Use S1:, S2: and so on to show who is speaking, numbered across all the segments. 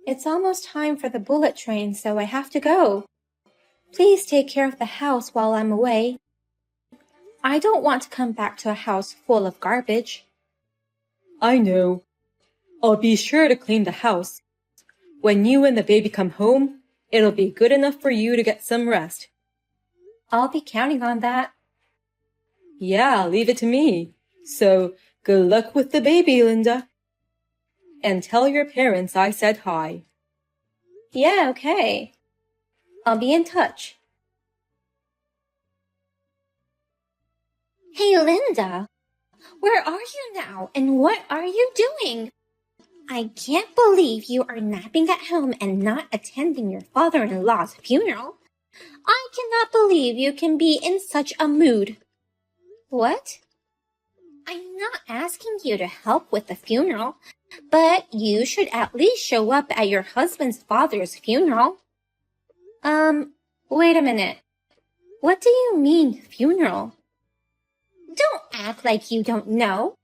S1: It's almost time for the bullet train, so I have to go. Please take care of the house while I'm away. I don't want to come back to a house full of garbage.
S2: I know. I'll be sure to clean the house. When you and the baby come home, it'll be good enough for you to get some rest.
S1: I'll be counting on that.
S2: Yeah, leave it to me. So, good luck with the baby, Linda. And tell your parents I said hi.
S1: Yeah, okay. I'll be in touch. Hey, Linda. Where are you now, and what are you doing? I can't believe you are napping at home and not attending your father-in-law's funeral. I cannot believe you can be in such a mood. What? I'm not asking you to help with the funeral, but you should at least show up at your husband's father's funeral. Wait a minute. What do you mean, funeral? Don't act like you don't know.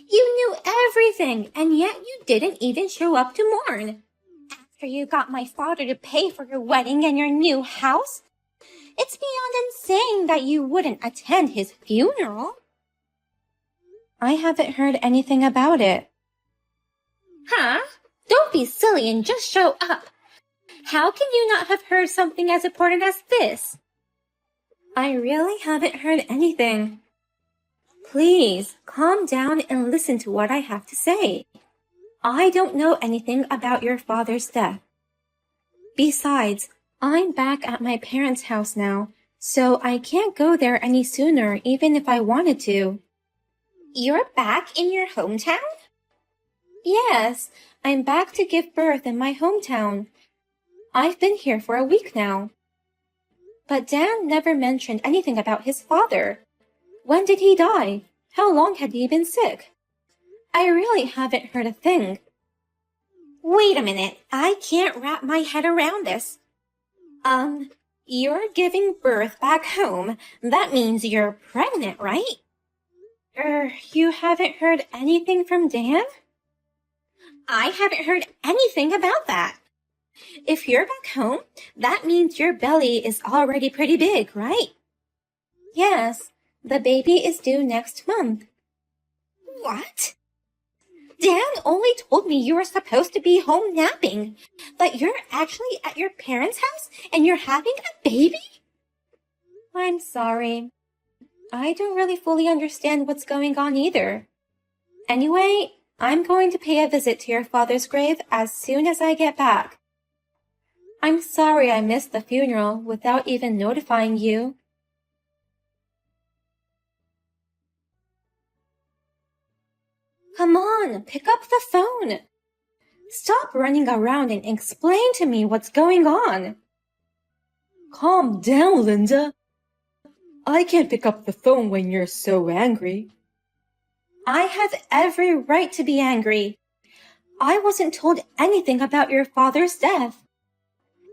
S1: You knew everything, and yet you didn't even show up to mourn. After you got my father to pay for your wedding and your new house, it's beyond insane that you wouldn't attend his funeral. I haven't heard anything about it. Huh? Don't be silly and just show up. How can you not have heard something as important as this? I really haven't heard anything. Please, calm down and listen to what I have to say. I don't know anything about your father's death. Besides, I'm back at my parents' house now, so I can't go there any sooner even if I wanted to. You're back in your hometown? Yes, I'm back to give birth in my hometown. I've been here for a week now. But Dan never mentioned anything about his father. When did he die? How long had he been sick? I really haven't heard a thing. Wait a minute, I can't wrap my head around this. You're giving birth back home. That means you're pregnant, right? You haven't heard anything from Dan? I haven't heard anything about that. If you're back home, that means your belly is already pretty big, right? Yes, the baby is due next month. What? Dan only told me you were supposed to be home napping, but you're actually at your parents' house and you're having a baby? I'm sorry. I don't really fully understand what's going on either. Anyway, I'm going to pay a visit to your father's grave as soon as I get back. I'm sorry I missed the funeral without even notifying you. Come on, pick up the phone. Stop running around and explain to me what's going on.
S2: Calm down, Linda. I can't pick up the phone when you're so angry.
S1: I have every right to be angry. I wasn't told anything about your father's death.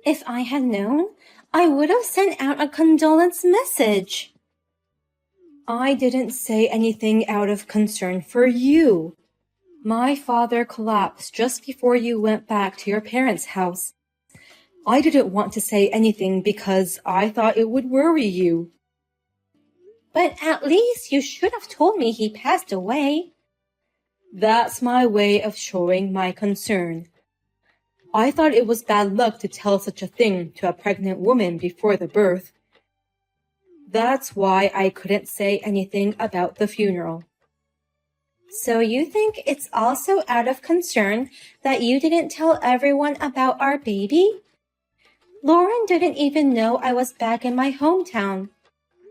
S1: If I had known, I would have sent out a condolence message.
S2: I didn't say anything out of concern for you. My father collapsed just before you went back to your parents' house. I didn't want to say anything because I thought it would worry you.
S1: But at least you should have told me he passed away.
S2: That's my way of showing my concern. I thought it was bad luck to tell such a thing to a pregnant woman before the birth. That's why I couldn't say anything about the funeral.
S1: So you think it's also out of concern that you didn't tell everyone about our baby? Lauren didn't even know I was back in my hometown.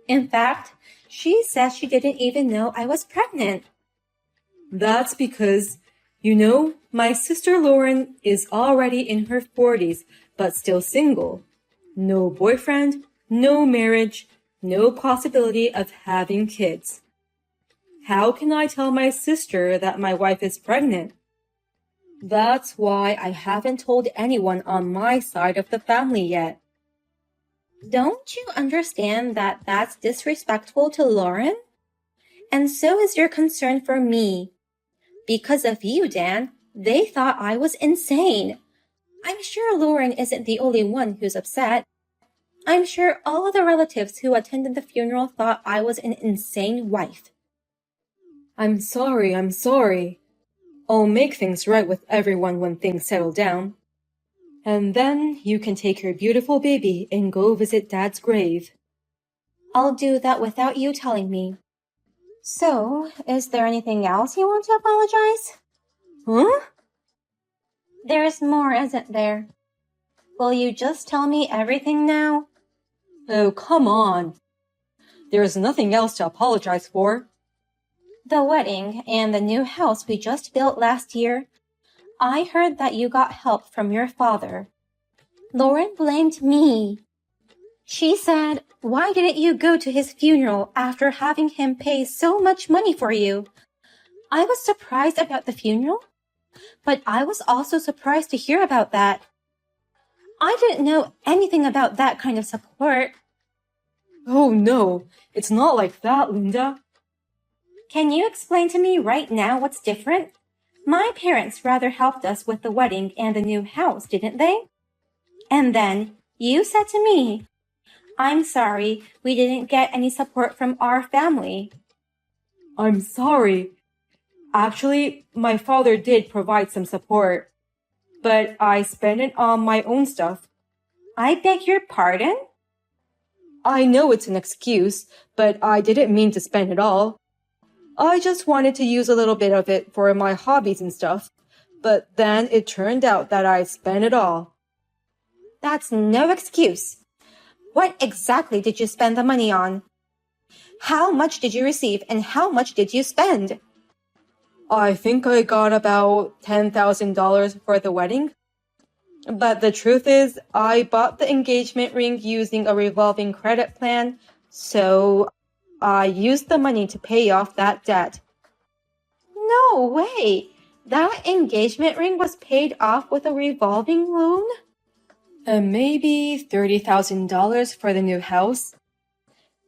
S1: In fact, she says she didn't even know I was pregnant.
S2: That's because, my sister Lauren is already in her 40s, but still single. No boyfriend, no marriage, no possibility of having kids. How can I tell my sister that my wife is pregnant? That's why I haven't told anyone on my side of the family yet.
S1: Don't you understand that that's disrespectful to Lauren? And so is your concern for me. Because of you, Dan, they thought I was insane. I'm sure Lauren isn't the only one who's upset. I'm sure all of the relatives who attended the funeral thought I was an insane wife.
S2: I'm sorry. I'll make things right with everyone when things settle down. And then you can take your beautiful baby and go visit Dad's grave.
S1: I'll do that without you telling me. So, is there anything else you want to apologize?
S2: Huh?
S1: There's more, isn't there? Will you just tell me everything now?
S2: Oh, come on. There's nothing else to apologize for.
S1: The wedding and the new house we just built last year. I heard that you got help from your father. Lauren blamed me. She said, "Why didn't you go to his funeral after having him pay so much money for you?" I was surprised about the funeral, but I was also surprised to hear about that. I didn't know anything about that kind of support.
S2: Oh no, it's not like that, Linda.
S1: Can you explain to me right now what's different? My parents rather helped us with the wedding and the new house, didn't they? And then you said to me, "I'm sorry, we didn't get any support from our family."
S2: I'm sorry. Actually, my father did provide some support, but I spent it on my own stuff.
S1: I beg your pardon?
S2: I know it's an excuse, but I didn't mean to spend it all. I just wanted to use a little bit of it for my hobbies and stuff, but then it turned out that I spent it all.
S1: That's no excuse. What exactly did you spend the money on? How much did you receive and how much did you spend?
S2: I think I got about $10,000 for the wedding. But the truth is, I bought the engagement ring using a revolving credit plan, so I used the money to pay off that debt.
S1: No way! That engagement ring was paid off with a revolving loan?
S2: And maybe $30,000 for the new house.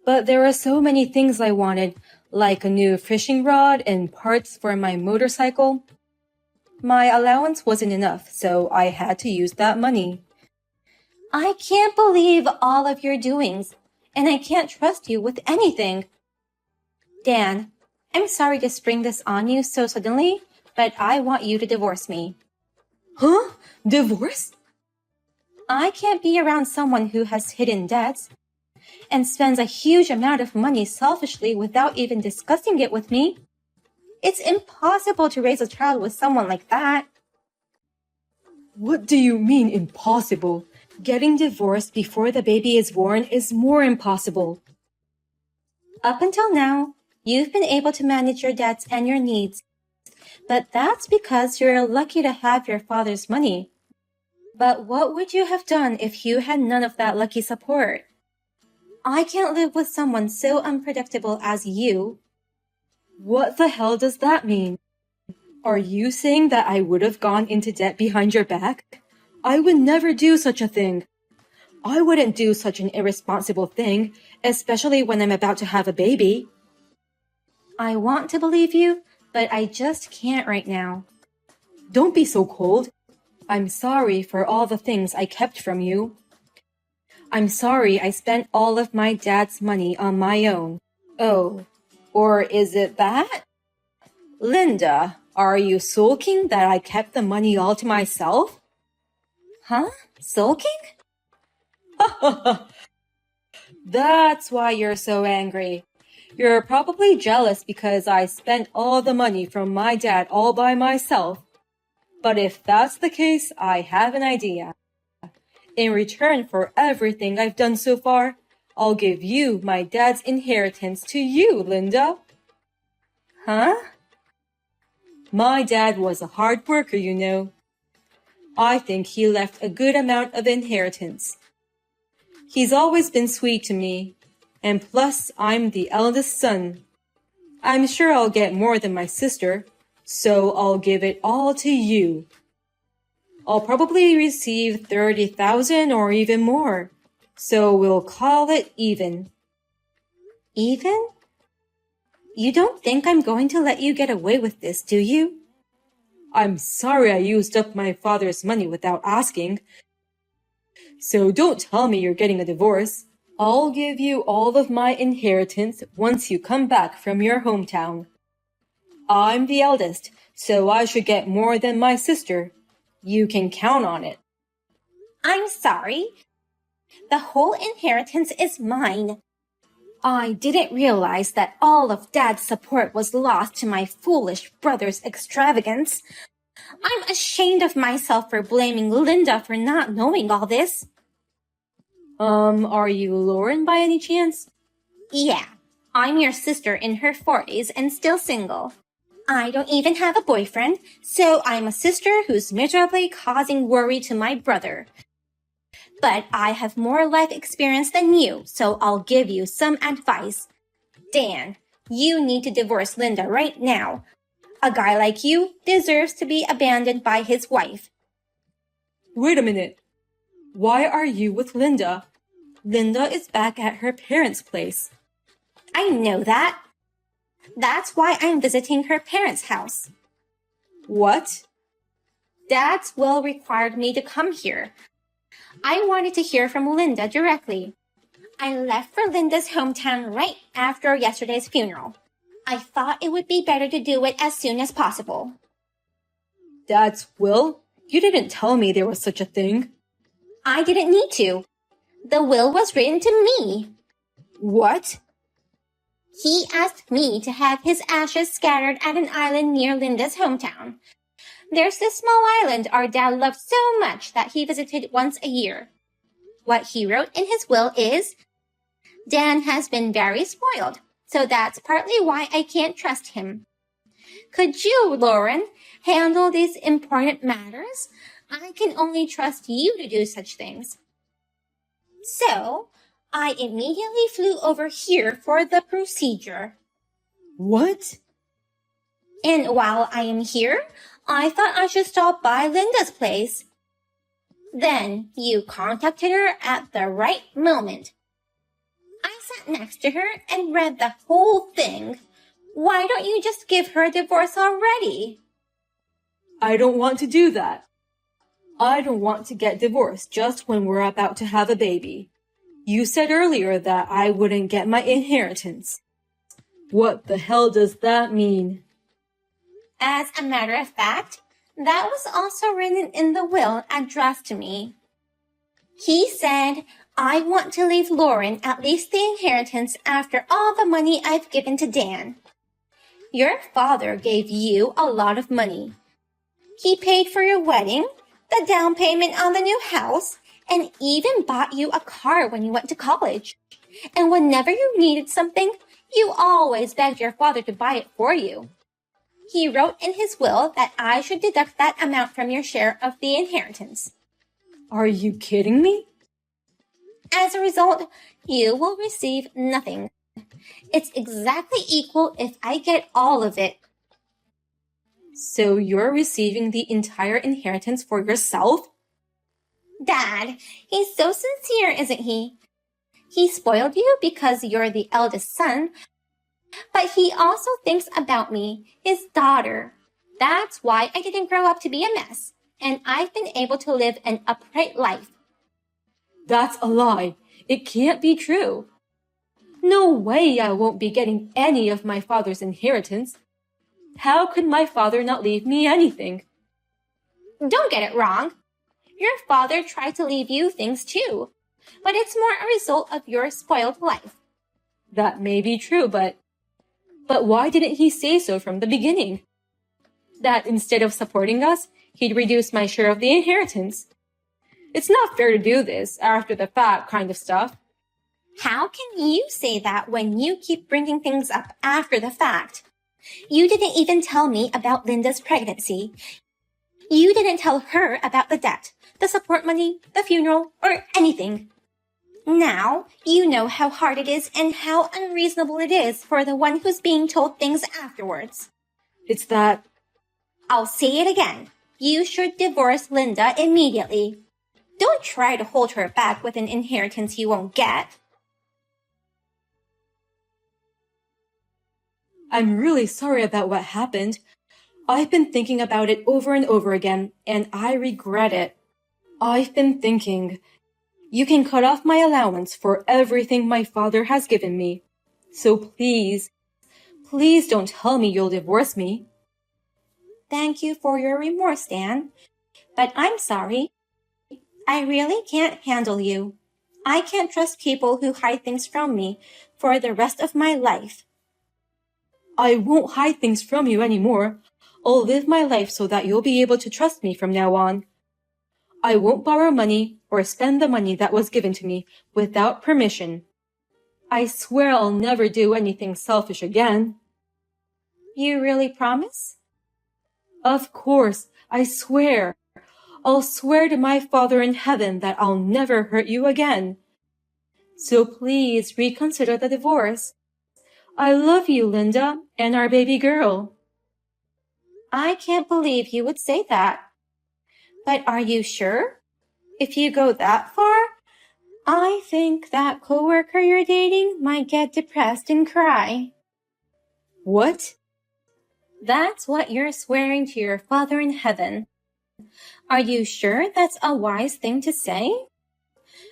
S2: But there were so many things I wanted, like a new fishing rod and parts for my motorcycle. My allowance wasn't enough, so I had to use that money.
S1: I can't believe all of your doings, and I can't trust you with anything. Dan, I'm sorry to spring this on you so suddenly, but I want you to divorce me.
S2: Huh? Divorce?
S1: I can't be around someone who has hidden debts and spends a huge amount of money selfishly without even discussing it with me. It's impossible to raise a child with someone like that.
S2: What do you mean impossible? Getting divorced before the baby is born is more impossible.
S1: Up until now, you've been able to manage your debts and your needs, but that's because you're lucky to have your father's money. But what would you have done if you had none of that lucky support? I can't live with someone so unpredictable as you.
S2: What the hell does that mean? Are you saying that I would have gone into debt behind your back? I would never do such a thing. I wouldn't do such an irresponsible thing, especially when I'm about to have a baby.
S1: I want to believe you, but I just can't right now.
S2: Don't be so cold. I'm sorry for all the things I kept from you. I'm sorry I spent all of my dad's money on my own. Oh, or is it that? Linda, are you sulking that I kept the money all to myself?
S1: Huh? Sulking?
S2: That's why you're so angry. You're probably jealous because I spent all the money from my dad all by myself. But if that's the case, I have an idea. In return for everything I've done so far, I'll give you my dad's inheritance to you, Linda.
S1: Huh?
S2: My dad was a hard worker, you know. I think he left a good amount of inheritance. He's always been sweet to me, and plus I'm the eldest son. I'm sure I'll get more than my sister, so I'll give it all to you. I'll probably receive 30,000 or even more, so we'll call it even.
S1: Even? You don't think I'm going to let you get away with this, do you?
S2: I'm sorry I used up my father's money without asking. So don't tell me you're getting a divorce. I'll give you all of my inheritance once you come back from your hometown. I'm the eldest, so I should get more than my sister. You can count on it.
S1: I'm sorry. The whole inheritance is mine. I didn't realize that all of Dad's support was lost to my foolish brother's extravagance. I'm ashamed of myself for blaming Linda for not knowing all this.
S2: Are you Lauren by any chance?
S1: Yeah, I'm your sister in her 40s and still single. I don't even have a boyfriend, so I'm a sister who's miserably causing worry to my brother. But I have more life experience than you, so I'll give you some advice. Dan, you need to divorce Linda right now. A guy like you deserves to be abandoned by his wife.
S2: Wait a minute. Why are you with Linda? Linda is back at her parents' place.
S1: I know that. That's why I'm visiting her parents' house.
S2: What?
S1: Dad's will required me to come here. I wanted to hear from Linda directly. I left for Linda's hometown right after yesterday's funeral. I thought it would be better to do it as soon as possible.
S2: Dad's will? You didn't tell me there was such a thing.
S1: I didn't need to. The will was written to me.
S2: What?
S1: He asked me to have his ashes scattered at an island near Linda's hometown. There's this small island our dad loved so much that he visited once a year. What he wrote in his will is, Dan has been very spoiled, so that's partly why I can't trust him. Could you, Lauren, handle these important matters? I can only trust you to do such things. So, I immediately flew over here for the procedure.
S2: What?
S1: And while I am here, I thought I should stop by Linda's place. Then you contacted her at the right moment. I sat next to her and read the whole thing. Why don't you just give her a divorce already?
S2: I don't want to do that. I don't want to get divorced just when we're about to have a baby. You said earlier that I wouldn't get my inheritance. What the hell does that mean?
S1: As a matter of fact, that was also written in the will addressed to me. He said, I want to leave Lauren at least the inheritance after all the money I've given to Dan. Your father gave you a lot of money. He paid for your wedding, the down payment on the new house, and even bought you a car when you went to college. And whenever you needed something, you always begged your father to buy it for you. He wrote in his will that I should deduct that amount from your share of the inheritance.
S2: Are you kidding me?
S1: As a result, you will receive nothing. It's exactly equal if I get all of it.
S2: So you're receiving the entire inheritance for yourself?
S1: Dad, he's so sincere, isn't he? He spoiled you because you're the eldest son, but he also thinks about me, his daughter. That's why I didn't grow up to be a mess, and I've been able to live an upright life.
S2: That's a lie. It can't be true. No way I won't be getting any of my father's inheritance. How could my father not leave me anything?
S1: Don't get it wrong. Your father tried to leave you things too, but it's more a result of your spoiled life.
S2: That may be true, but why didn't he say so from the beginning? That instead of supporting us, he'd reduce my share of the inheritance. It's not fair to do this after the fact kind of stuff.
S1: How can you say that when you keep bringing things up after the fact? You didn't even tell me about Linda's pregnancy. You didn't tell her about the debt, the support money, the funeral, or anything. Now, you know how hard it is and how unreasonable it is for the one who's being told things afterwards.
S2: It's that...
S1: I'll say it again. You should divorce Linda immediately. Don't try to hold her back with an inheritance you won't get.
S2: I'm really sorry about what happened. I've been thinking about it over and over again, and I regret it. I've been thinking, you can cut off my allowance for everything my father has given me. So please, please don't tell me you'll divorce me.
S1: Thank you for your remorse, Dan. But I'm sorry. I really can't handle you. I can't trust people who hide things from me for the rest of my life.
S2: I won't hide things from you anymore. I'll live my life so that you'll be able to trust me from now on. I won't borrow money or spend the money that was given to me without permission. I swear I'll never do anything selfish again.
S1: You really promise?
S2: Of course, I swear. I'll swear to my Father in heaven that I'll never hurt you again. So please reconsider the divorce. I love you, Linda, and our baby girl.
S1: I can't believe you would say that. But are you sure? If you go that far, I think that coworker you're dating might get depressed and cry.
S2: What?
S1: That's what you're swearing to your Father in heaven. Are you sure that's a wise thing to say?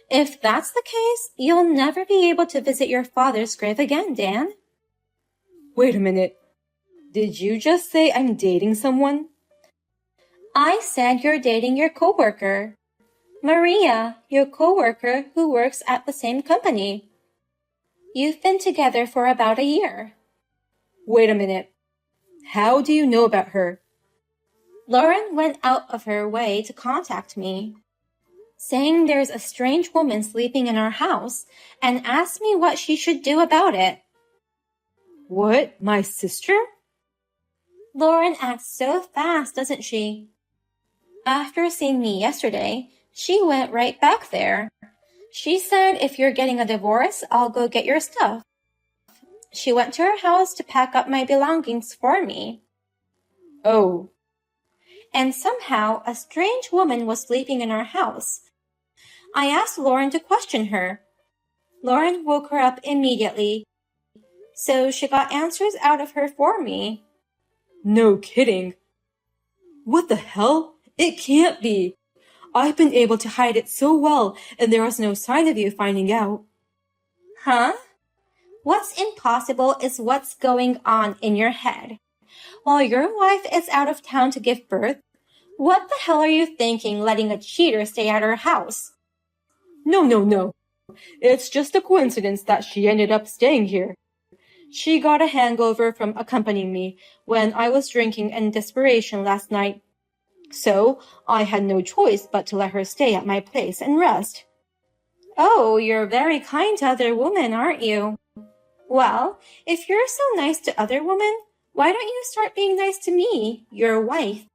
S1: If that's the case, you'll never be able to visit your father's grave again, Dan.
S2: Wait a minute. Did you just say I'm dating someone?
S1: I said you're dating your coworker. Maria, your coworker who works at the same company. You've been together for about a year.
S2: Wait a minute. How do you know about her?
S1: Lauren went out of her way to contact me, saying there's a strange woman sleeping in our house and asked me what she should do about it.
S2: What? My sister?
S1: Lauren acts so fast, doesn't she? After seeing me yesterday, she went right back there. She said if you're getting a divorce, I'll go get your stuff. She went to her house to pack up my belongings for me.
S2: Oh.
S1: And somehow a strange woman was sleeping in our house. I asked Lauren to question her. Lauren woke her up immediately, so she got answers out of her for me.
S2: No kidding. What the hell? It can't be. I've been able to hide it so well, and there was no sign of you finding out.
S1: Huh? What's impossible is what's going on in your head. While your wife is out of town to give birth, what the hell are you thinking letting a cheater stay at her house?
S2: No. It's just a coincidence that she ended up staying here. She got a hangover from accompanying me when I was drinking in desperation last night. So I had no choice but to let her stay at my place and rest.
S1: Oh, you're very kind to other women, aren't you? Well, if you're so nice to other women, why don't you start being nice to me, your wife?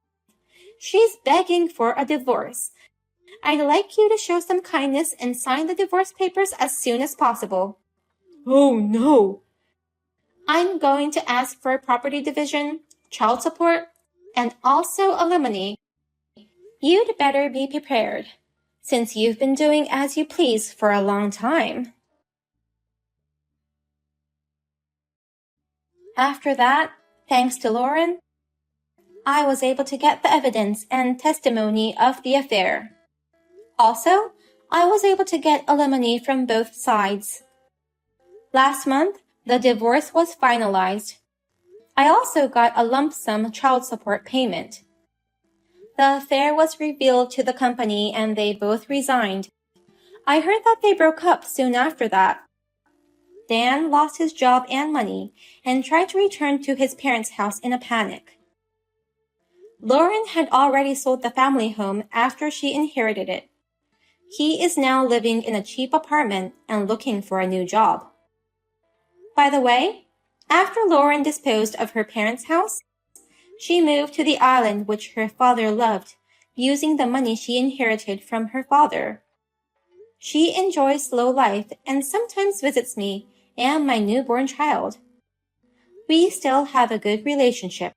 S1: She's begging for a divorce. I'd like you to show some kindness and sign the divorce papers as soon as possible.
S2: Oh, no.
S1: I'm going to ask for property division, child support, and also alimony. You'd better be prepared, since you've been doing as you please for a long time. After that, thanks to Lauren, I was able to get the evidence and testimony of the affair. Also, I was able to get alimony from both sides. Last month, the divorce was finalized. I also got a lump sum child support payment. The affair was revealed to the company and they both resigned. I heard that they broke up soon after that. Dan lost his job and money and tried to return to his parents' house in a panic. Lauren had already sold the family home after she inherited it. He is now living in a cheap apartment and looking for a new job. By the way, after Lauren disposed of her parents' house, she moved to the island which her father loved, using the money she inherited from her father. She enjoys slow life and sometimes visits me and my newborn child. We still have a good relationship.